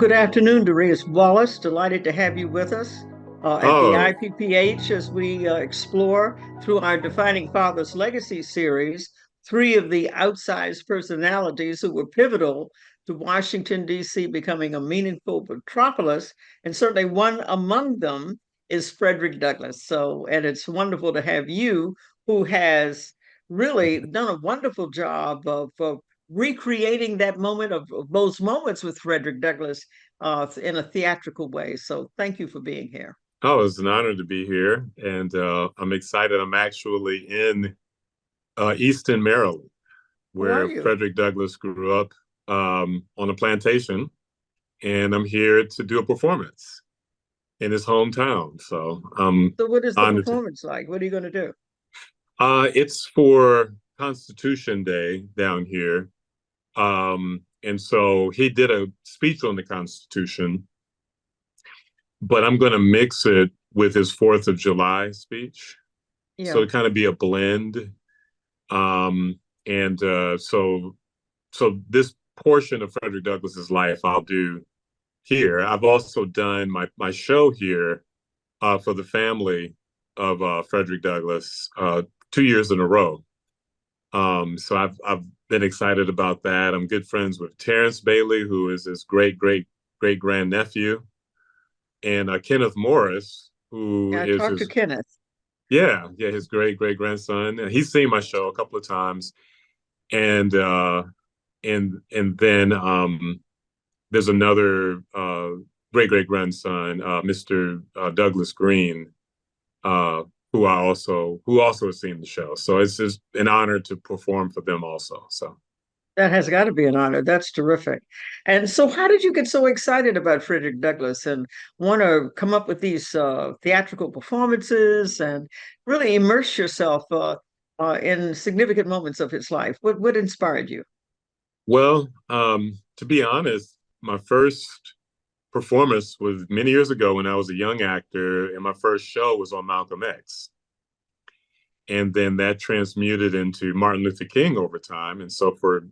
Good afternoon, Darius Wallace. Delighted to have you with us at the Oh, IPPH as we explore through our Defining Fathers Legacy series three of the outsized personalities who were pivotal to Washington, D.C. becoming a meaningful metropolis. And certainly one among them is Frederick Douglass. And it's wonderful to have you, who has really done a wonderful job of recreating that moment of those moments with Frederick Douglass in a theatrical way. So thank you for being here. oh, it's an honor to be here, and I'm excited. I'm actually in Easton, Maryland, Who are where you? Frederick Douglass grew up on a plantation, and I'm here to do a performance in his hometown. So I'm So what is the honored to. performance like? What are you going to do? It's for Constitution Day down here, and so he did a speech on the Constitution, but I'm going to mix it with his Fourth of July speech. So Yeah. it kind of be a blend. And so this portion of Frederick Douglass's life I'll do here. I've also done my show here for the family of Frederick Douglass 2 years in a row. So I've been excited about that. I'm good friends with Terrence Bailey, who is his great grandnephew, and Kenneth Morris, who Yeah, I is talked to his Kenneth. his great grandson. He's seen my show a couple of times, and and then there's another great grandson, Mr. Douglas Green, uh, who also has seen the show. So it's just an honor to perform for them also. So. That has got to be an honor. That's terrific. And so, how did you get so excited about Frederick Douglass and want to come up with these theatrical performances and really immerse yourself in significant moments of his life? What inspired you? Well, to be honest, my first performance was many years ago when I was a young actor, and my first show was on Malcolm X. And then that transmuted into Martin Luther King over time. And so for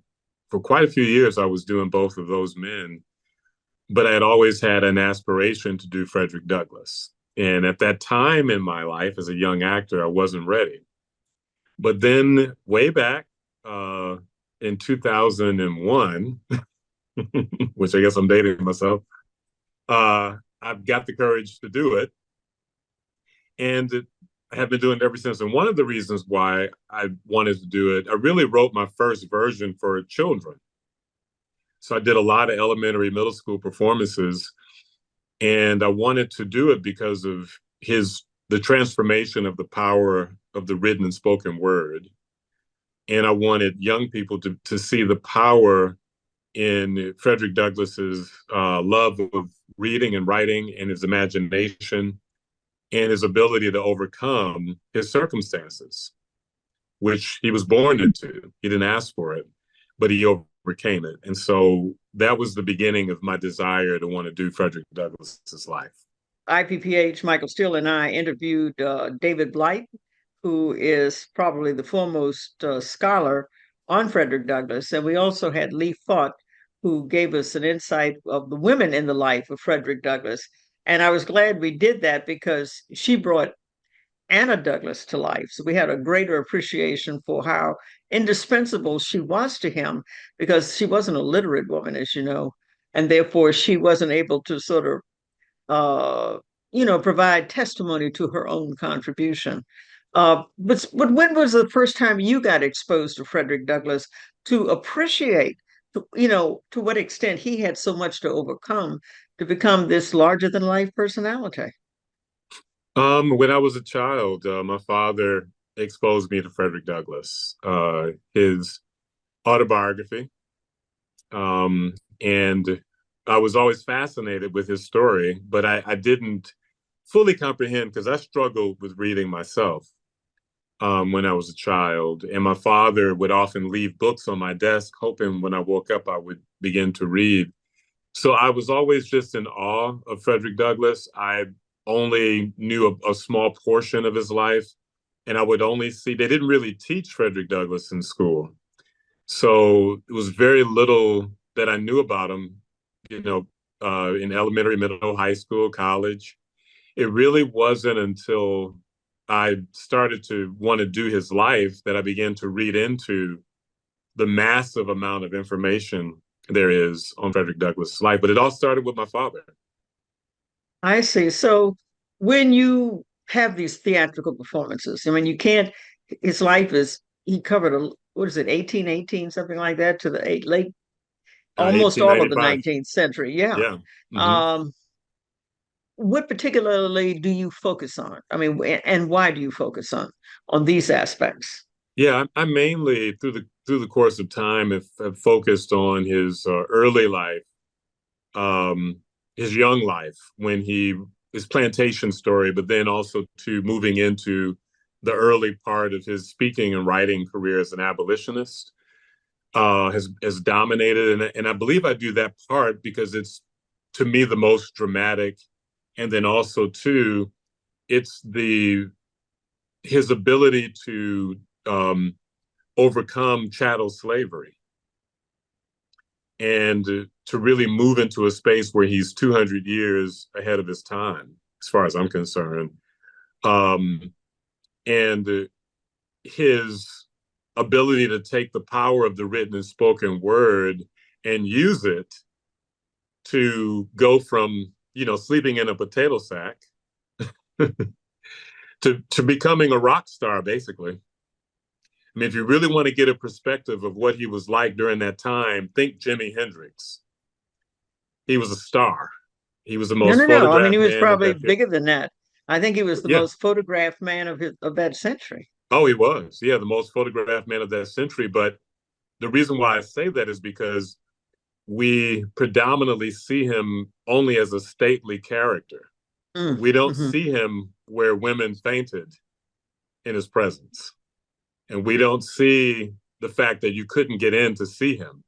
quite a few years, I was doing both of those men, but I had always had an aspiration to do Frederick Douglass. And at that time in my life as a young actor, I wasn't ready. But then way back uh, in 2001, which I guess I'm dating myself, I've got the courage to do it. And I have been doing it ever since. And one of the reasons why I wanted to do it, I really wrote my first version for children. So I did a lot of elementary, middle school performances, and I wanted to do it because of the transformation of the power of the written and spoken word. And I wanted young people to see the power in Frederick Douglass's love of reading and writing and his imagination and his ability to overcome his circumstances, which he was born into. He didn't ask for it, but he overcame it. And so that was the beginning of my desire to want to do Frederick Douglass's life. IPPH, Michael Steele and I interviewed David Blight, who is probably the foremost scholar on Frederick Douglass. And we also had Lee Fott, who gave us an insight of the women in the life of Frederick Douglass. And I was glad we did that because she brought Anna Douglass to life. So we had a greater appreciation for how indispensable she was to him because she wasn't a literate woman, as you know, and therefore she wasn't able to sort of uh, provide testimony to her own contribution. But when was the first time you got exposed to Frederick Douglass to appreciate, to what extent he had so much to overcome to become this larger than life personality? When I was a child, my father exposed me to Frederick Douglass, his autobiography, and I was always fascinated with his story, but I didn't fully comprehend because I struggled with reading myself when I was a child. And my father would often leave books on my desk, hoping when I woke up I would begin to read. So I was always just in awe of Frederick Douglass. I only knew a small portion of his life, and I would only see, they didn't really teach Frederick Douglass in school. So it was very little that I knew about him, you know, in elementary, middle, high school, college. It really wasn't until I started to want to do his life that I began to read into the massive amount of information there is on Frederick Douglass' life. But it all started with my father. I see. So when you have these theatrical performances, I mean, you can't, his life is, he covered a, what is it, 1818, something like that, to the late, almost all of the 1895. 19th century. Yeah. Yeah. Hmm. Um, what particularly do you focus on? I mean, and why do you focus on these aspects? Yeah, I mainly through the course of time have focused on his early life, um, his young life when he his plantation story, but then also to moving into the early part of his speaking and writing career as an abolitionist has dominated, and I believe I do that part because it's to me the most dramatic, and then also too, it's the his ability to overcome chattel slavery and to really move into a space where he's 200 years ahead of his time, as far as I'm concerned. Um, and his ability to take the power of the written and spoken word and use it to go from, sleeping in a potato sack to becoming a rock star, basically. I mean, if you really want to get a perspective of what he was like during that time, think Jimi Hendrix. He was a star. He was the No, most no, no. I mean, he photographed was man of probably that. bigger than that. I think he was the Yeah. most photographed man of that century. Oh, he was. Yeah, the most photographed man of that century. But the reason why I say that is because we predominantly see him only as a stately character. Mm, We don't hmm. see him where women fainted in his presence. And we don't see the fact that you couldn't get in to see him.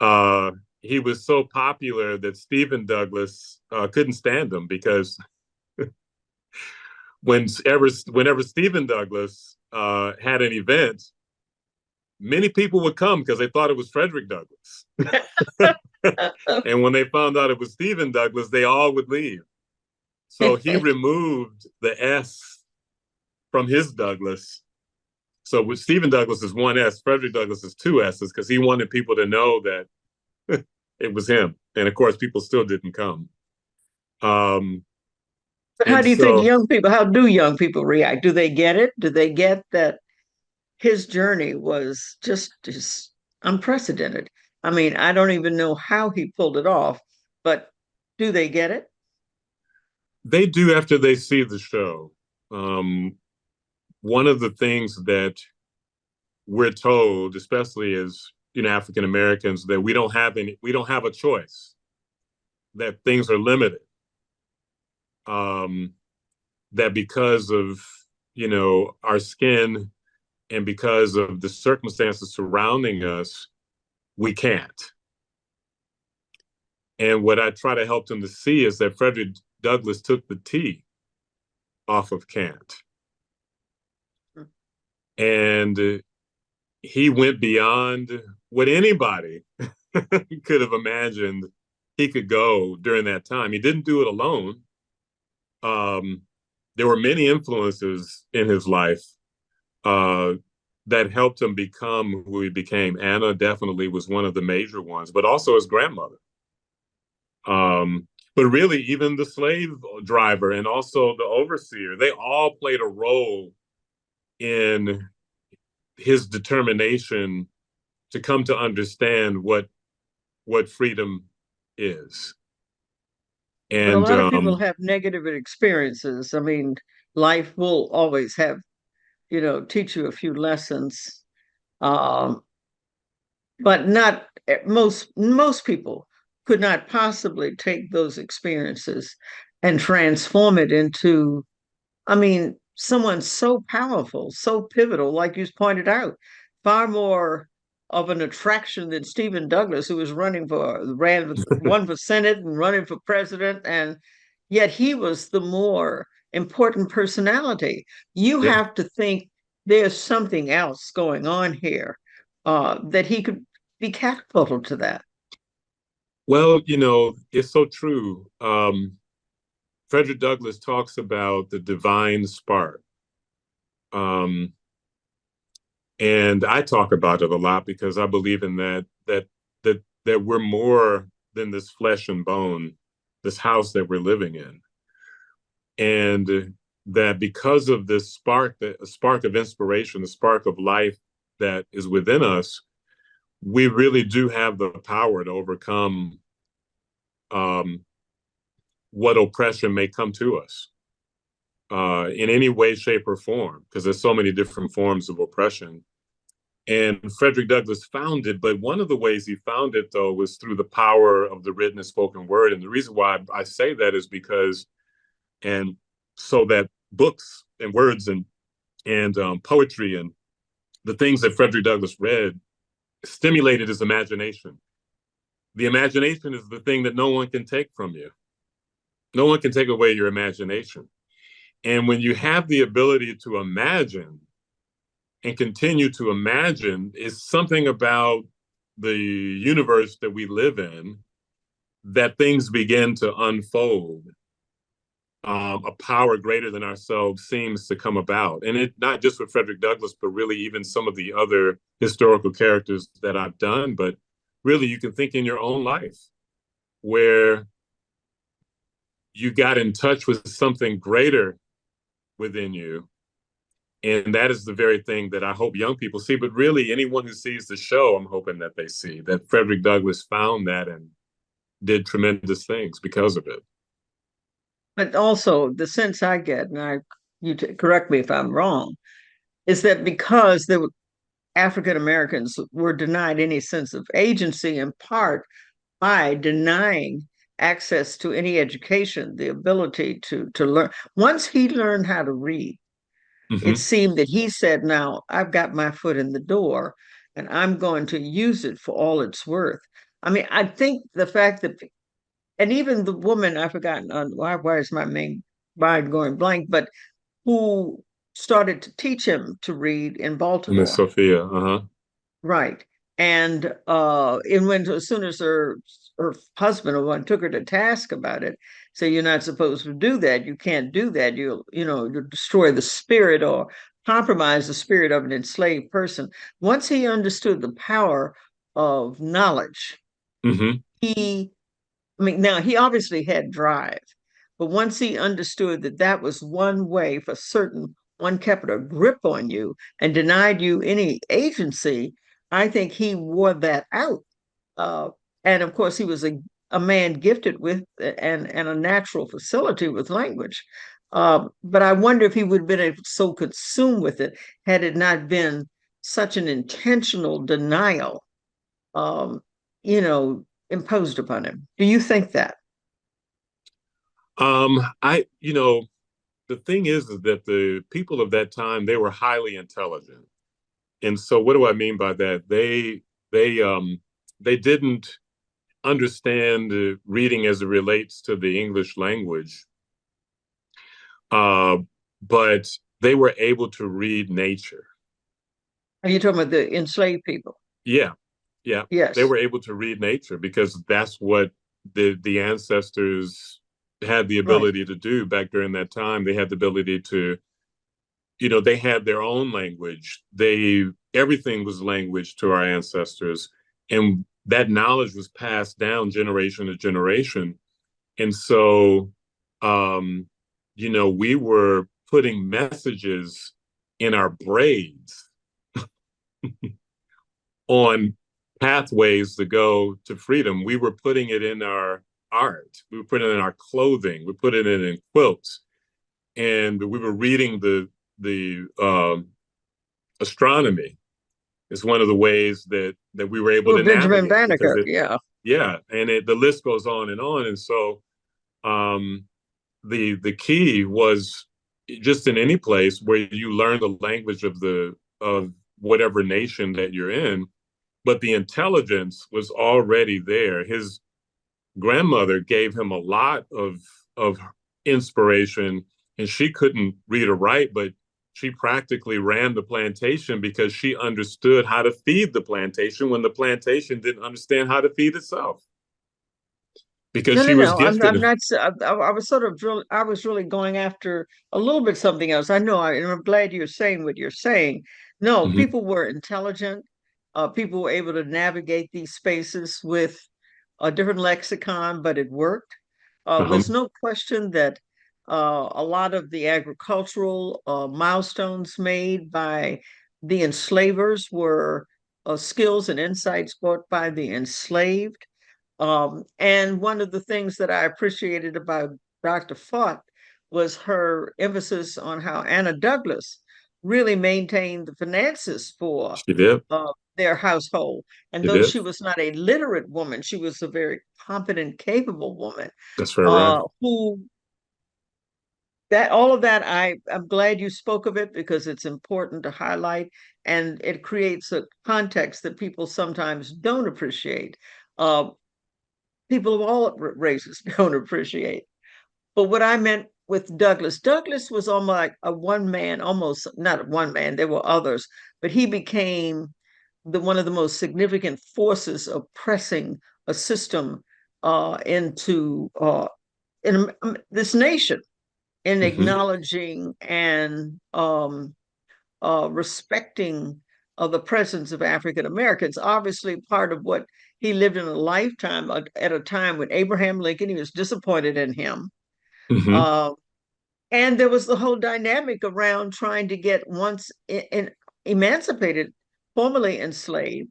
uh, he was so popular that Stephen Douglas couldn't stand him because whenever Stephen Douglas had an event, many people would come because they thought it was Frederick Douglass. And when they found out it was Stephen Douglas, they all would leave. So he removed the S from his Douglas. So with Stephen Douglas is one S, Frederick Douglass is two S's because he wanted people to know that it was him. And of course, people still didn't come. Um, But how and do you think so how do young people react? Do they get it? Do they get that his journey was just unprecedented? I mean, I don't even know how he pulled it off, but do they get it? they do after they see the show. Um, One of the things that we're told, especially as African Americans, that we don't have a choice, that things are limited, um, that because of our skin and because of the circumstances surrounding us, we can't. And what I try to help them to see is that Frederick Douglass took the T off of can't. And he went beyond what anybody could have imagined he could go during that time. He didn't do it alone. Um, there were many influences in his life uh, that helped him become who he became. Anna definitely was one of the major ones, but also his grandmother. But really, even the slave driver and also the overseer, they all played a role in his determination to come to understand what freedom is. But a And lot of people have negative experiences. I mean, life will always have, teach you a few lessons. Um, but not most people could not possibly take those experiences and transform it into, I mean, someone so powerful, so pivotal, like you pointed out, far more of an attraction than Stephen Douglas, who was won for Senate and running for president, and yet he was the more important personality. You yeah, have to think there's something else going on here, that he could be catapulted to that. Well, it's so true. Frederick Douglass talks about the divine spark. Um, and I talk about it a lot because I believe in that we're more than this flesh and bone, this house that we're living in. And that because of this spark, a spark of inspiration, the spark of life that is within us, we really do have the power to overcome um, what oppression may come to us in any way, shape, or form, because there's so many different forms of oppression. And Frederick Douglass found it, but one of the ways he found it, though, was through the power of the written and spoken word. And the reason why I say that is because, and so that books and words and poetry and the things that Frederick Douglass read stimulated his imagination. The imagination is the thing that no one can take from you. No one can take away your imagination. And when you have the ability to imagine and continue to imagine, is something about the universe that we live in that things begin to unfold. A power greater than ourselves seems to come about. And it not just with Frederick Douglass, but really even some of the other historical characters that I've done, but really you can think in your own life where you got in touch with something greater within you. And that is the very thing that I hope young people see. But really, anyone who sees the show, I'm hoping that they see that Frederick Douglass found that and did tremendous things because of it. But also the sense I get, and correct me if I'm wrong, is that because the African Americans were denied any sense of agency in part by denying access to any education, the ability to learn. Once he learned how to read, it Mm-hmm. seemed that he said, now I've got my foot in the door and I'm going to use it for all it's worth. I mean, I think the fact that, and even the woman, I've forgotten, why is my mind going blank, but who started to teach him to read in Miss Baltimore. Sophia. Uh-huh. Right. And it went as soon as her husband or one took her to task about it. So you're not supposed to do that. You can't do that. You destroy the spirit or compromise the spirit of an enslaved person. Once he understood the power of knowledge, Mm-hmm. he I mean, now he obviously had drive, but once he understood that that was one way for certain, one kept a grip on you and denied you any agency, I think he wore that out. Uh, and of course, he was a man gifted with and a natural facility with language. But I wonder if he would have been so consumed with it had it not been such an intentional denial um, imposed upon him. Do you think that? The thing is that the people of that time, they were highly intelligent. And so what do I mean by that? They didn't understand reading as it relates to the English language, uh, but they were able to read nature. Are you talking about the enslaved people? Yeah, yeah, they Yes, were able to read nature because that's what the ancestors had the right. ability to do back during that time. They had the ability to, they had their own language. They Everything was language to our ancestors, and that knowledge was passed down generation to generation. And so, um, we were putting messages in our braids on pathways to go to freedom. We were putting it in our art. We were putting it in our clothing. We put it in quilts, and we were reading the astronomy. Is one of the ways that we were able Well, to Benjamin navigate because Banneker, yeah. yeah, and the list goes on and on. And so um, the key was just in any place where you learn the language of whatever nation that you're in, but the intelligence was already there. His grandmother gave him a lot of inspiration, and she couldn't read or write, but she practically ran the plantation because she understood how to feed the plantation when the plantation didn't understand how to feed itself. because No, she no, was no. I'm gifted. not. I was sort of I was really going after a little bit something else. I know. And I'm glad you're saying what you're saying. No, Hmm. people were intelligent. People were able to navigate these spaces with a different lexicon, but it worked. Uh-huh. There's no question that a lot of the agricultural milestones made by the enslavers were skills and insights brought by the enslaved. And one of the things that I appreciated about Dr. Fott was her emphasis on how Anna Douglass really maintained the finances for She did. their household. And She though did. she was not a literate woman, she was a very competent, capable woman That's very right. who that all of that I'm glad you spoke of it because it's important to highlight and it creates a context that people sometimes don't appreciate. Uh, People of all races don't appreciate. But what I meant with Douglass, Douglass was almost like a one man, almost not one man, there were others, but he became one of the most significant forces of pressing a system into this nation in Hmm. acknowledging and respecting of the presence of African Americans. Obviously, part of what he lived in a lifetime at a time when Abraham Lincoln, he was disappointed in him. Hmm. Uh, and there was the whole dynamic around trying to get once emancipated, formerly enslaved,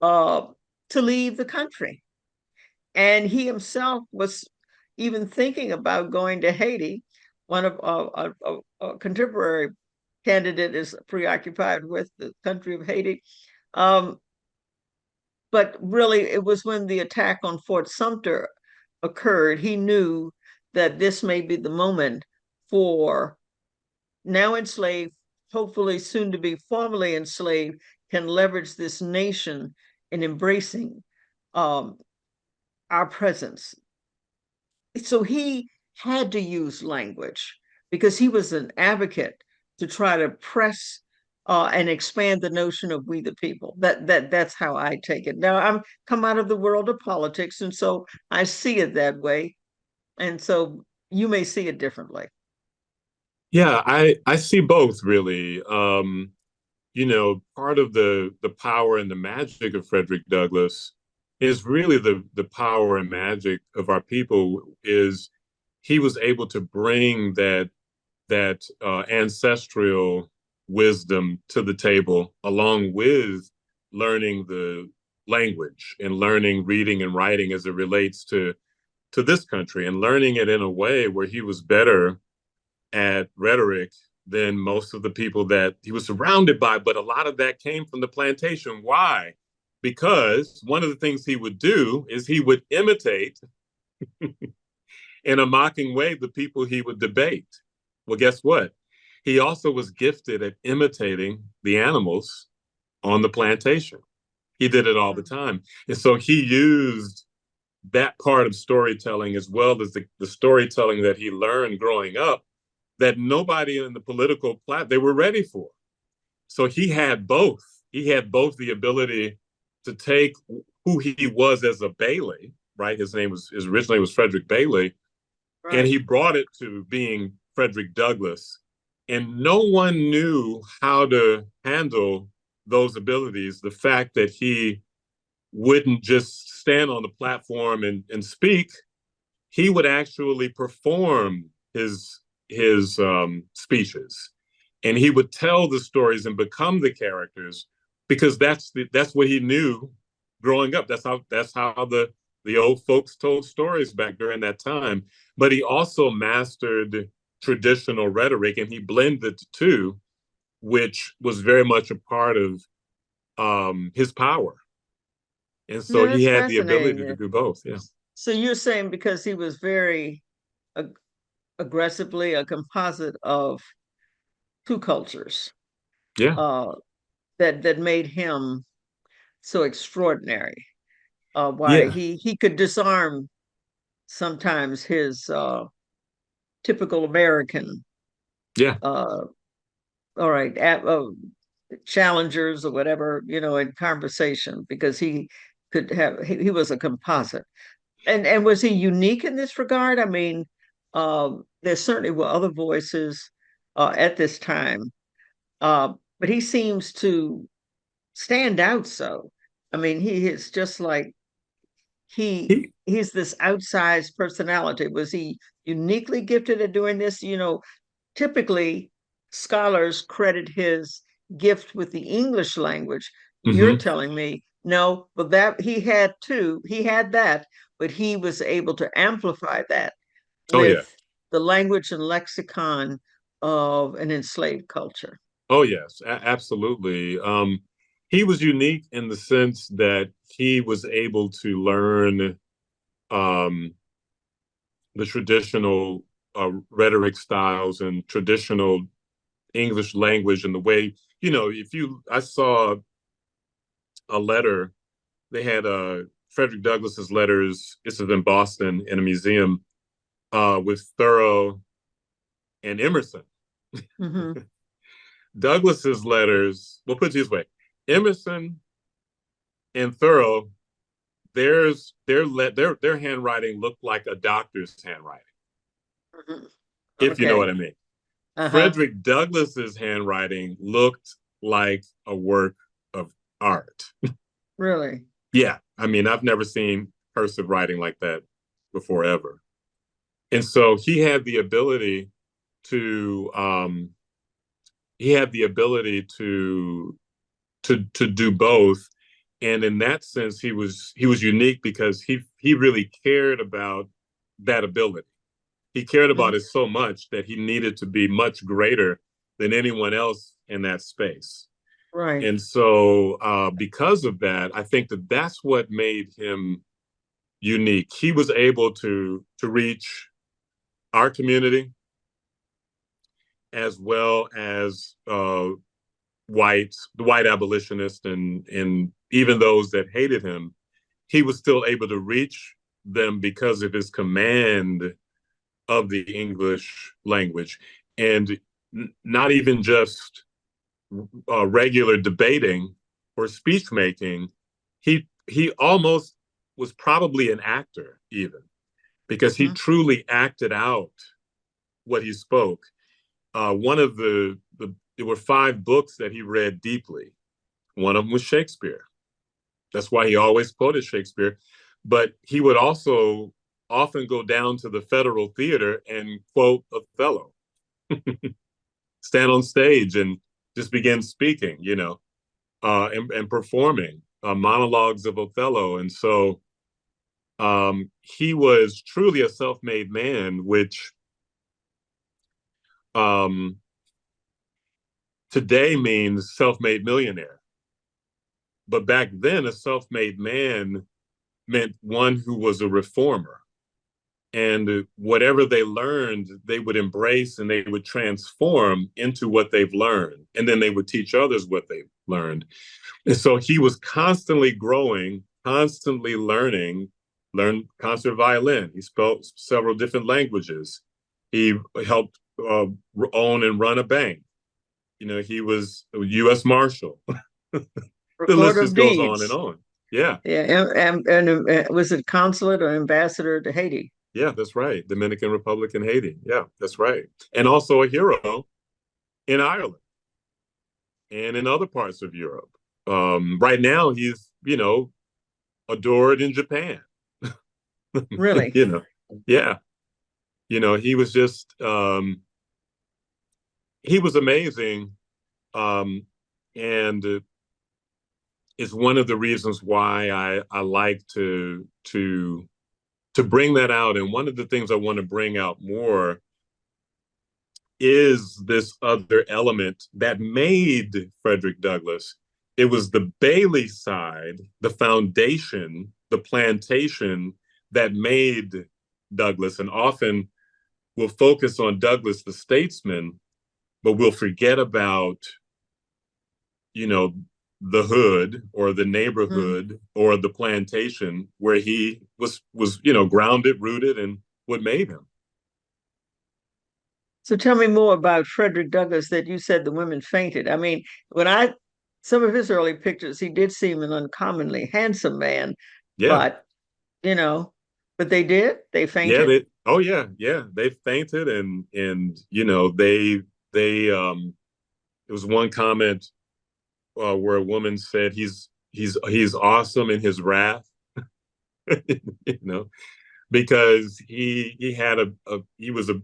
uh, to leave the country. And he himself was even thinking about going to Haiti. One of a contemporary candidate is preoccupied with the country of Haiti. Um, but really, it was when the attack on Fort Sumter occurred, he knew that this may be the moment for now enslaved, hopefully soon to be formally enslaved, can leverage this nation in embracing um, our presence. So he had to use language because he was an advocate to try to press and expand the notion of we the people. That's how I take it. Now I'm come out of the world of politics, and so I see it that way. And so you may see it differently. Yeah, I see both really. Part of the power and the magic of Frederick Douglass is really the power and magic of our people is he was able to bring that ancestral wisdom to the table along with learning the language and learning reading and writing as it relates to this country and learning it in a way where he was better at rhetoric than most of the people that he was surrounded by. But a lot of that came from the plantation. Why? Because one of the things he would do is he would imitate in a mocking way the people he would debate. Well, guess what? He also was gifted at imitating the animals on the plantation. He did it all the time. And so he used that part of storytelling as well as the storytelling that he learned growing up that nobody in the political plat they were ready for. So he had both. He had both the ability to take who he was as a Bailey, right? His original name was Frederick Bailey, and Right. he brought it to being Frederick Douglass. And no one knew how to handle those abilities. The fact that he wouldn't just stand on the platform and speak, he would actually perform his speeches, and he would tell the stories and become the characters because that's what he knew growing up. That's how the old folks told stories back during that time. But he also mastered traditional rhetoric, and he blended the two, which was very much a part of his power. And so No, he that's had the fascinating. ability to Yeah. do both. Yeah. So you're saying because he was very ag- aggressively a composite of two cultures, Yeah. uh, that made him so extraordinary. Why Yeah. he could disarm sometimes his typical American, Yeah. uh, all right, challengers or whatever, in conversation because he could have he was a composite. And was he unique in this regard? I mean, there certainly were other voices at this time, but he seems to stand out. So, I mean, he is just like he's this outsized personality. Was he uniquely gifted at doing this? Typically scholars credit his gift with the English language. You're Hmm. telling me no, but that he had too. He had that, but he was able to amplify that Oh yeah. with the language and lexicon of an enslaved culture. Oh yes, absolutely. He was unique in the sense that he was able to learn um, the traditional rhetoric styles and traditional English language and the way, if I saw a letter, they had Frederick Douglass's letters. This is in Boston in a museum with Thoreau and Emerson. Mm-hmm. Douglass's letters, we'll put it this way, Emerson and Thoreau, their handwriting looked like a doctor's handwriting, Mm-hmm. if you know Okay. what I mean. Uh-huh. Frederick Douglass's handwriting looked like a work of art. Really? Yeah, I mean, I've never seen cursive writing like that before ever. And so to he had the ability to do both. And in that sense, he was unique because he really cared about that ability. He cared about Mhm. it so much that he needed to be much greater than anyone else in that space. Right. And so, because of that, I think that that's what made him unique. He was able to reach our community as well as the white abolitionists, and even those that hated him. He was still able to reach them because of his command of the English language, and not even just regular debating or speech making. He almost was probably an actor, even because he Mhm. truly acted out what he spoke. One of there were five books that he read deeply. One of them was Shakespeare. That's why he always quoted Shakespeare. But he would also often go down to the Federal Theater and quote Othello, stand on stage and just begin speaking, and performing monologues of Othello. And so he was truly a self-made man, which um, today means self-made millionaire. But back then, a self-made man meant one who was a reformer. And whatever they learned, they would embrace and they would transform into what they've learned. And then they would teach others what they've learned. And so he was constantly growing, constantly learned concert violin. He spoke several different languages. He helped own and run a bank. He was a U.S. Marshal. The list Recorder just of goes on and deeds. on. Yeah, Yeah, and was it consulate or ambassador to Haiti? yeah, that's right. Dominican Republic and Haiti. Yeah, that's right. And also a hero in Ireland and in other parts of Europe. Right now, he's adored in Japan. Really? you know, yeah. He was just he was amazing, and it's one of the reasons why I like to bring that out. And one of the things I want to bring out more is this other element that made Frederick Douglass. It was the Bailey side, the foundation, the plantation that made Douglass. And often we'll focus on Douglass, the statesman, but we'll forget about, you know, the hood or the Mhm. neighborhood or the plantation where he was grounded, rooted, and what made him. So tell me more about Frederick Douglass that you said the women fainted. I mean, when I some of his early pictures, he did seem an uncommonly handsome man, Yeah. but you know, But they did? They Yeah, fainted? they oh yeah, they fainted and they there was one comment where a woman said he's awesome in his wrath, you know, because he had he was a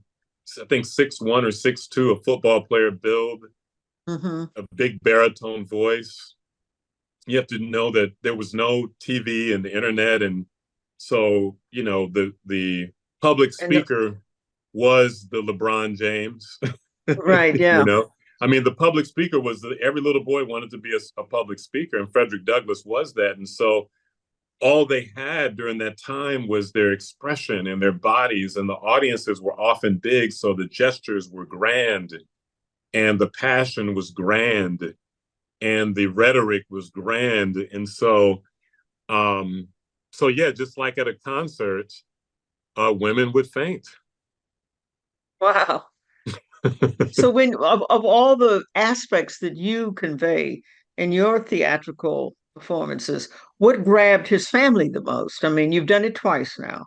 I think 6'1" or 6'2", a football player build, Hmm. a big baritone voice. You have to know that there was no TV and the internet, and so the public And speaker was the LeBron James. right, you yeah. know, I mean, the public speaker was every little boy wanted to be a public speaker, and Frederick Douglass was that, and so all they had during that time was their expression and their bodies, and the audiences were often big, so the gestures were grand, and the passion was grand, and the rhetoric was grand, and um, so yeah, just like at a concert, women would faint. Wow. So when of all the aspects that you convey in your theatrical performances, what grabbed his family the most? I mean, you've done it twice now.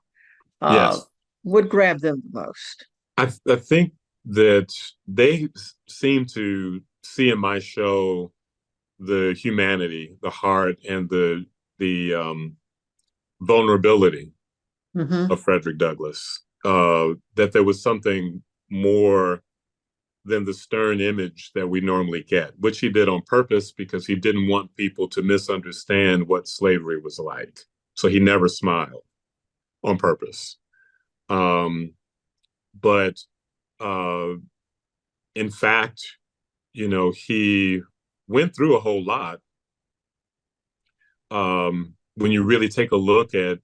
Uh, Yes, what grabbed them the most? I think that they seem to see in my show the humanity, the heart, and the vulnerability Hmm. of Frederick Douglass. That there was something more than the stern image that we normally get, which he did on purpose because he didn't want people to misunderstand what slavery was like. So he never smiled on purpose. Um, but uh, in fact, he went through a whole lot. When you really take a look at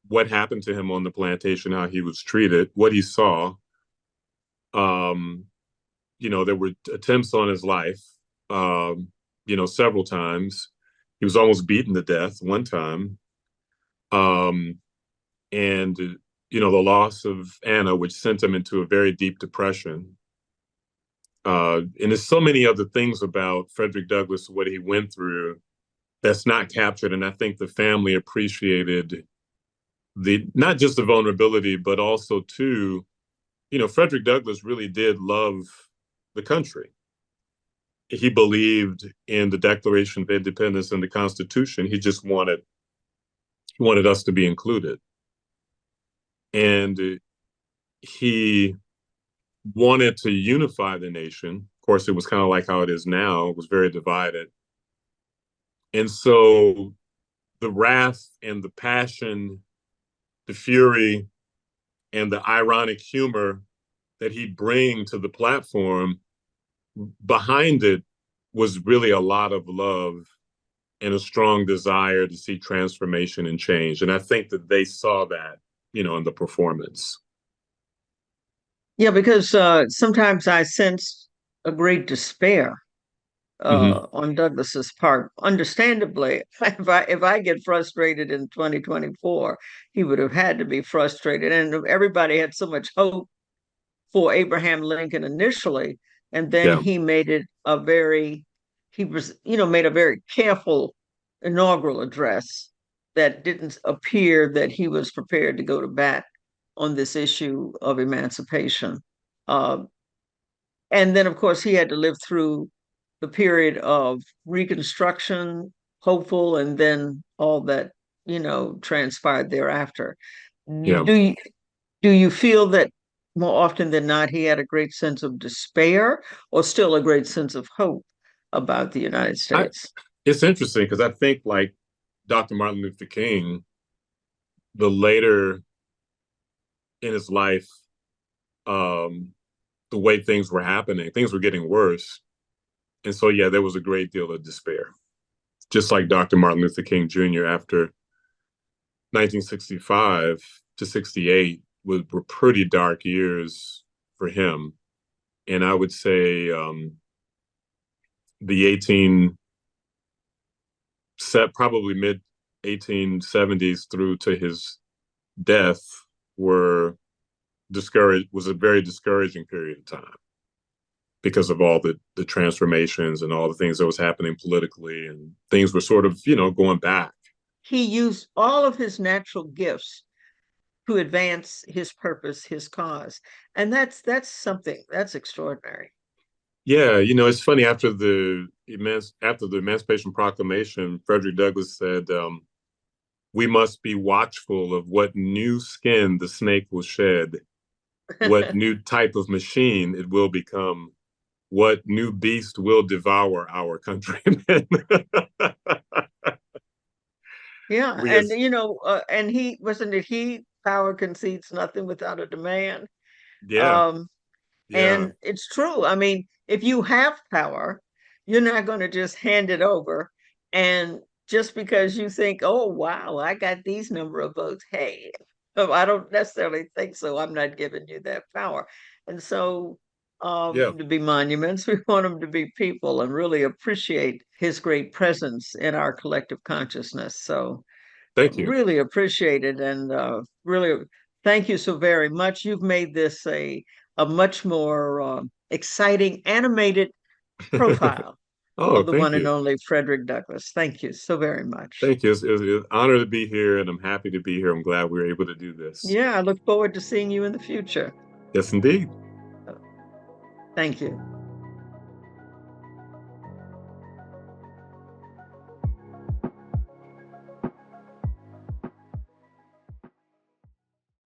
what happened to him on the plantation, how he was treated, what he saw, um, there were attempts on his life, several times. He was almost beaten to death one time. Um, and, the loss of Anna, which sent him into a very deep depression. And there's so many other things about Frederick Douglass, what he went through, that's not captured. And I think the family appreciated not just the vulnerability, but also too, Frederick Douglass really did love the country. He believed in the Declaration of Independence and the Constitution. He wanted us to be included, and he wanted to unify the nation. Of course, it was kind of like how it is now. It was very divided, and so the wrath and the passion, the fury, and the ironic humor that he'd bring to the platform, behind it was really a lot of love and a strong desire to see transformation and change. And I think that they saw that, in the performance. Yeah, because sometimes I sense a great despair Mm-hmm. on Douglas's part. Understandably, if I get frustrated in 2024, he would have had to be frustrated, and everybody had so much hope for Abraham Lincoln initially, and then Yeah. he made it a very he was made a very careful inaugural address that didn't appear that he was prepared to go to bat on this issue of emancipation. Uh, and then, of course, he had to live through the period of Reconstruction, hopeful, and then all that transpired thereafter. Yeah. Do you, do you feel that more often than not he had a great sense of despair, or still a great sense of hope about the United I, States? it's interesting because I think like Dr. Martin Luther King, the later in his life, um, the way things were happening, things were getting worse. And so, yeah, there was a great deal of despair. Just like Dr. Martin Luther King Jr. after 1965 to 68 were pretty dark years for him. And I would say the 18 set probably mid 1870s through to his death were discouraged was a very discouraging period of time because of all the transformations and all the things that was happening politically, and things were sort of going back. He used all of his natural gifts to advance his purpose, his cause. And that's something that's extraordinary. Yeah, you know, it's funny after after the Emancipation Proclamation, Frederick Douglass said, "We must be watchful of what new skin the snake will shed, what new type of machine it will become, what new beast will devour our countrymen." Yeah, and Because and he wasn't it he power concedes nothing without a demand. yeah, Um, yeah, and it's true. I mean, if you have power, you're not going to just hand it over. And just because you think, oh, wow, I got these number of votes, hey, I don't necessarily think so. I'm not giving you that power. And so yeah. to be monuments, we want them to be people and really appreciate his great presence in our collective consciousness. So Thank you. really appreciate it and really thank you so very much. You've made this a much more exciting animated profile Oh, of the thank one and you. only Frederick Douglass. Thank you so very much. Thank you. It's an honor to be here, and I'm happy to be here. I'm glad we were able to do this. Yeah, I look forward to seeing you in the future. Yes, indeed. Thank you.